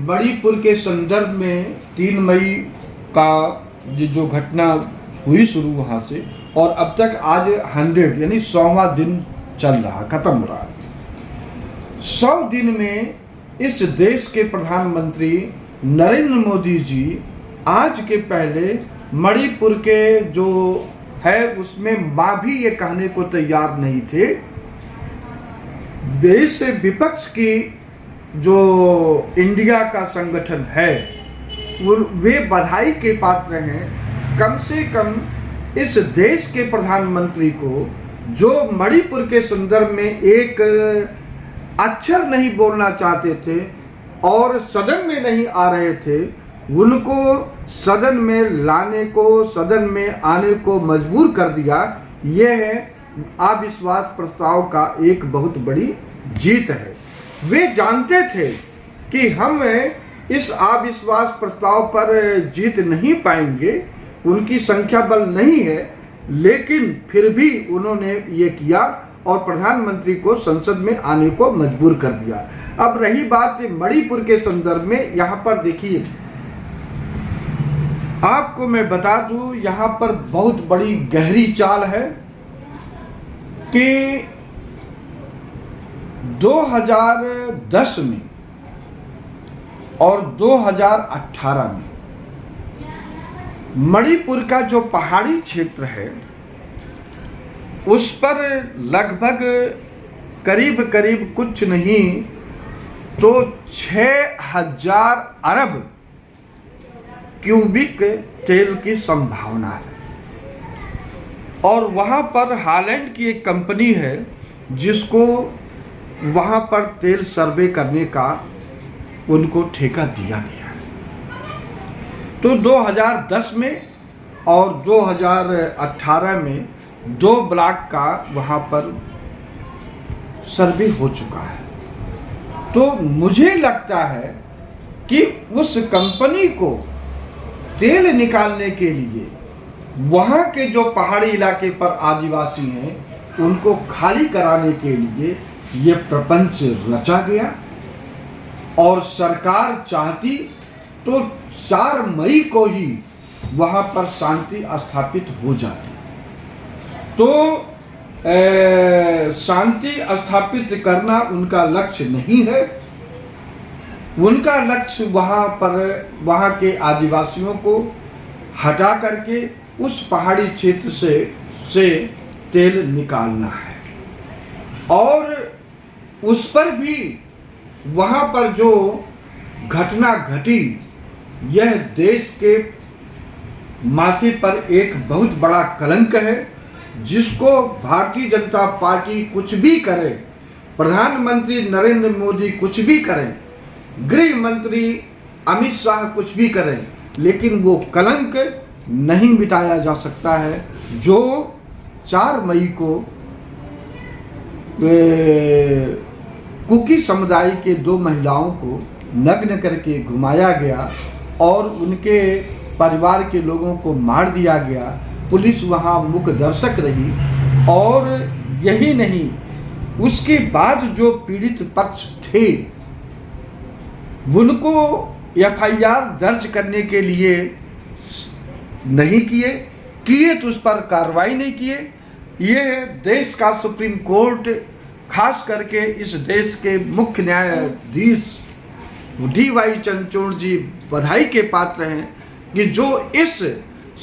मणिपुर के संदर्भ में 3 मई का जो घटना हुई शुरू वहाँ से, और अब तक आज 100 यानी 100वां दिन चल रहा, खत्म हो रहा है। 100 दिन में इस देश के प्रधानमंत्री नरेंद्र मोदी जी आज के पहले मणिपुर के जो है उसमें मां भी ये कहने को तैयार नहीं थे। देश से विपक्ष की जो इंडिया का संगठन है वे बधाई के पात्र हैं। कम से कम इस देश के प्रधानमंत्री को जो मणिपुर के संदर्भ में एक अक्षर नहीं बोलना चाहते थे और सदन में नहीं आ रहे थे, उनको सदन में लाने को, सदन में आने को मजबूर कर दिया। यह अविश्वास प्रस्ताव का एक बहुत बड़ी जीत है। वे जानते थे कि हम इस अविश्वास प्रस्ताव पर जीत नहीं पाएंगे, उनकी संख्या बल नहीं है, लेकिन फिर भी उन्होंने ये किया और प्रधानमंत्री को संसद में आने को मजबूर कर दिया। अब रही बात मणिपुर के संदर्भ में, यहाँ पर देखिए, आपको मैं बता दूं, यहाँ पर बहुत बड़ी गहरी चाल है कि 2010 में और 2018 में मणिपुर का जो पहाड़ी क्षेत्र है उस पर लगभग करीब करीब कुछ नहीं तो 6000 अरब क्यूबिक तेल की संभावना है। और वहाँ पर हालैंड की एक कंपनी है जिसको वहाँ पर तेल सर्वे करने का उनको ठेका दिया गया है। तो 2010 में और 2018 में 2 ब्लॉक का वहाँ पर सर्वे हो चुका है। तो मुझे लगता है कि उस कंपनी को तेल निकालने के लिए वहाँ के जो पहाड़ी इलाके पर आदिवासी हैं उनको खाली कराने के लिए ये प्रपंच रचा गया। और सरकार चाहती तो 4 मई को ही वहाँ पर शांति स्थापित हो जाती। तो शांति स्थापित करना उनका लक्ष्य नहीं है। उनका लक्ष्य वहाँ के आदिवासियों को हटा करके उस पहाड़ी क्षेत्र से तेल निकालना है। और उस पर भी वहाँ पर जो घटना घटी, यह देश के माथे पर एक बहुत बड़ा कलंक है, जिसको भारतीय जनता पार्टी कुछ भी करे, प्रधानमंत्री नरेंद्र मोदी कुछ भी करें, गृह मंत्री अमित शाह कुछ भी करें, लेकिन वो कलंक नहीं मिटाया जा सकता है जो 4 मई को कुकी समुदाय के 2 महिलाओं को नग्न करके घुमाया गया और उनके परिवार के लोगों को मार दिया गया। पुलिस वहाँ मूक दर्शक रही। और यही नहीं, उसके बाद जो पीड़ित पक्ष थे उनको एफआईआर दर्ज करने के लिए नहीं किए तो उस पर कार्रवाई नहीं किए। ये देश का सुप्रीम कोर्ट, खास करके इस देश के मुख्य न्यायाधीश DY चंद्रचूड़ जी बधाई के पात्र हैं कि जो इस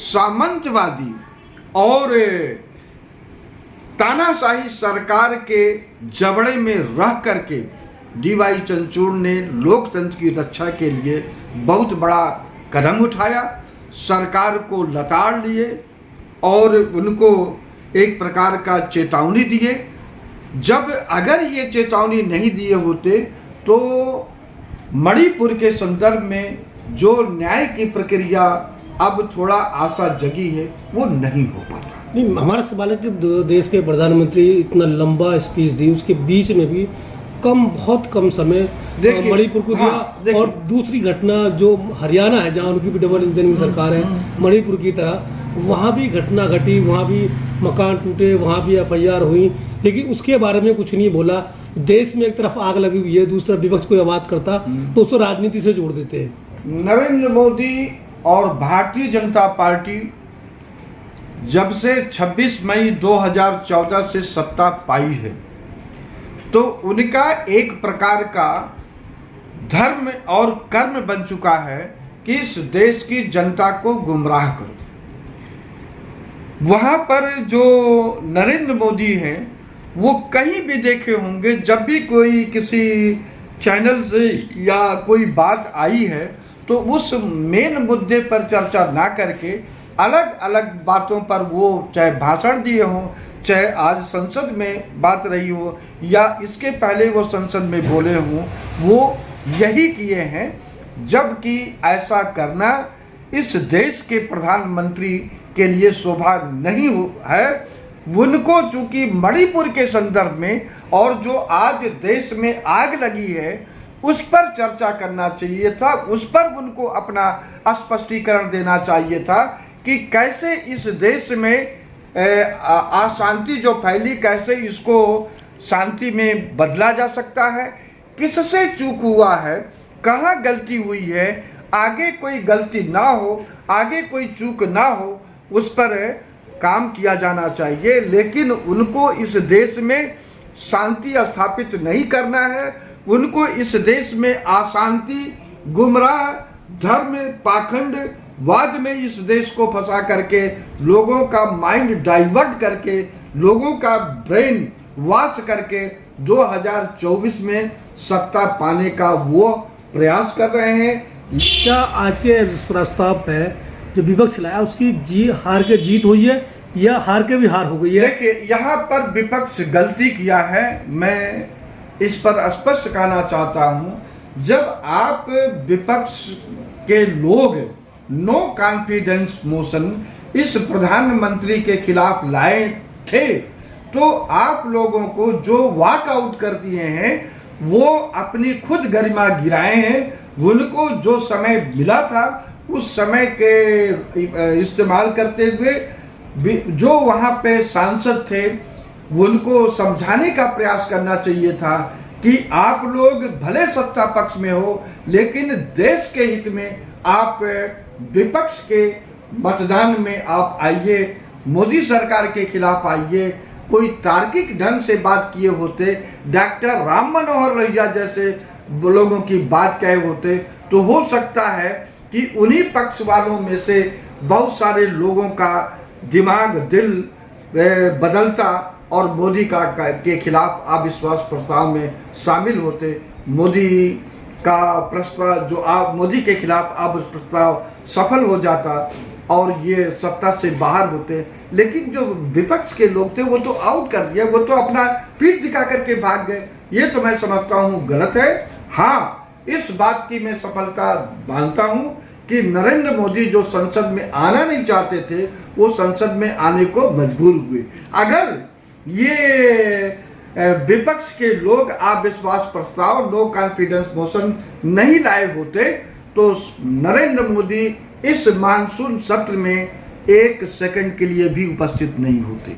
सामंतवादी और तानाशाही सरकार के जबड़े में रह करके DY चंद्रचूड़ ने लोकतंत्र की रक्षा के लिए बहुत बड़ा कदम उठाया, सरकार को लताड़ लिए और उनको एक प्रकार का चेतावनी दिए। जब अगर ये चेतावनी नहीं दिए होते तो मणिपुर के संदर्भ में जो न्याय की प्रक्रिया अब थोड़ा आशा जगी है वो नहीं हो पाता। नहीं, हमारा सवाल है कि देश के प्रधानमंत्री इतना लंबा स्पीच दी, उसके बीच में भी बहुत कम समय मणिपुर को दिया। और दूसरी घटना जो हरियाणा है, जहाँ उनकी भी डबल इंजन की सरकार है, मणिपुर की तरह वहाँ भी घटना घटी, वहाँ भी मकान टूटे, वहाँ भी FIR हुई, लेकिन उसके बारे में कुछ नहीं बोला। देश में एक तरफ आग लगी हुई है, दूसरी तरफ विपक्ष कोई बात करता तो उसको राजनीति से जोड़ देते हैं। नरेंद्र मोदी और भारतीय जनता पार्टी जब से 26 मई 2014 से सत्ता पाई है, तो उनका एक प्रकार का धर्म और कर्म बन चुका है कि इस देश की जनता को गुमराह करो। वहां पर जो नरेंद्र मोदी हैं, वो कहीं भी देखे होंगे, जब भी कोई किसी चैनल से या कोई बात आई है तो उस मेन मुद्दे पर चर्चा ना करके अलग अलग बातों पर वो चाहे भाषण दिए हों, चाहे आज संसद में बात रही हो या इसके पहले वो संसद में बोले हों, वो यही किए हैं। जबकि ऐसा करना इस देश के प्रधानमंत्री के लिए शोभा नहीं है। उनको चूंकि मणिपुर के संदर्भ में और जो आज देश में आग लगी है उस पर चर्चा करना चाहिए था, उस पर उनको अपना स्पष्टीकरण देना चाहिए था कि कैसे इस देश में अशांति जो फैली, कैसे इसको शांति में बदला जा सकता है, किससे चूक हुआ है, कहाँ गलती हुई है, आगे कोई गलती ना हो, आगे कोई चूक ना हो, उस पर काम किया जाना चाहिए। लेकिन उनको इस देश में शांति स्थापित नहीं करना है, उनको इस देश में अशांति, गुमराह, धर्म, पाखंड वाद में इस देश को फंसा करके लोगों का माइंड डाइवर्ट करके, लोगों का ब्रेन वॉश करके 2024 में सत्ता पाने का वो प्रयास कर रहे हैं। क्या आज के इस प्रस्ताव पे जो विपक्ष लाया उसकी हार के जीत हुई है या हार के भी हार हो गई है? देखिए, यहाँ पर विपक्ष गलती किया है, मैं इस पर स्पष्ट कहना चाहता हूँ। जब आप विपक्ष के लोग नो कॉन्फिडेंस मोशन इस प्रधानमंत्री के खिलाफ लाए थे, तो आप लोगों को जो वॉकआउट कर दिए हैं वो अपनी खुद गरिमा गिराए हैं। उनको जो समय मिला था उस समय के इस्तेमाल करते हुए जो वहाँ पे सांसद थे उनको समझाने का प्रयास करना चाहिए था कि आप लोग भले सत्ता पक्ष में हो, लेकिन देश के हित में आप विपक्ष के मतदान में आप आइए, मोदी सरकार के खिलाफ आइए। कोई तार्किक ढंग से बात किए होते, डॉक्टर राम मनोहर लोहिया जैसे लोगों की बात कहे होते, तो हो सकता है कि उन्हीं पक्ष वालों में से बहुत सारे लोगों का दिमाग, दिल बदलता और मोदी के खिलाफ अविश्वास प्रस्ताव में शामिल होते। मोदी का प्रस्ताव जो मोदी के खिलाफ अविश्वास प्रस्ताव सफल हो जाता और ये सत्ता से बाहर होते। लेकिन जो विपक्ष के लोग थे वो तो आउट कर दिया, वो तो अपना पीठ दिखा करके भाग गए। ये तो मैं समझता हूँ गलत है। हाँ, इस बात की मैं सफलता मानता हूँ कि नरेंद्र मोदी जो संसद में आना नहीं चाहते थे वो संसद में आने को मजबूर हुए। अगर ये विपक्ष के लोग अविश्वास प्रस्ताव, नो कॉन्फिडेंस मोशन नहीं लाए होते तो नरेंद्र मोदी इस मानसून सत्र में 1 सेकंड के लिए भी उपस्थित नहीं होते।